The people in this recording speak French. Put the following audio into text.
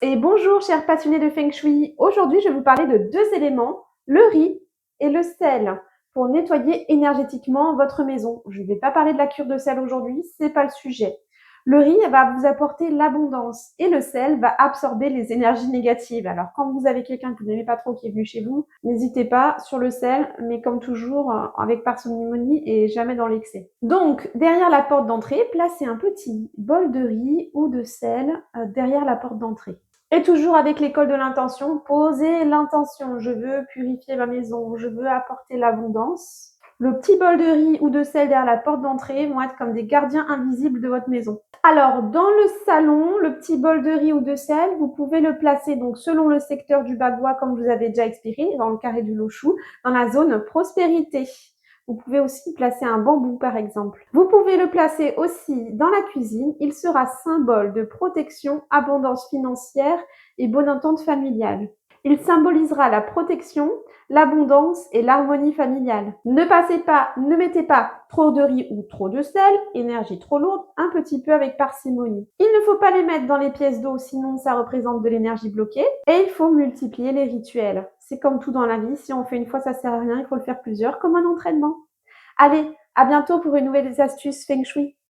Et bonjour chers passionnés de Feng Shui. Aujourd'hui, je vais vous parler de deux éléments, le riz et le sel, pour nettoyer énergétiquement votre maison. Je ne vais pas parler de la cure de sel aujourd'hui, c'est pas le sujet. Le riz va vous apporter l'abondance et le sel va absorber les énergies négatives. Alors quand vous avez quelqu'un que vous n'aimez pas trop qui est venu chez vous, n'hésitez pas sur le sel, mais comme toujours avec parcimonie et jamais dans l'excès. Donc derrière la porte d'entrée, placez un petit bol de riz ou de sel derrière la porte d'entrée. Et toujours avec l'école de l'intention, posez l'intention. Je veux purifier ma maison, je veux apporter l'abondance. Le petit bol de riz ou de sel derrière la porte d'entrée vont être comme des gardiens invisibles de votre maison. Alors, dans le salon, le petit bol de riz ou de sel, vous pouvez le placer donc selon le secteur du Bagua, comme je vous avez déjà expliqué, dans le carré du Lochou, dans la zone prospérité. Vous pouvez aussi placer un bambou, par exemple. Vous pouvez le placer aussi dans la cuisine. Il sera symbole de protection, abondance financière et bonne entente familiale. Il symbolisera la protection, l'abondance et l'harmonie familiale. Ne mettez pas trop de riz ou trop de sel, énergie trop lourde, un petit peu avec parcimonie. Il ne faut pas les mettre dans les pièces d'eau, sinon ça représente de l'énergie bloquée. Et il faut multiplier les rituels. C'est comme tout dans la vie, si on fait une fois, ça sert à rien, il faut le faire plusieurs, comme un entraînement. Allez, à bientôt pour une nouvelle astuce Feng Shui.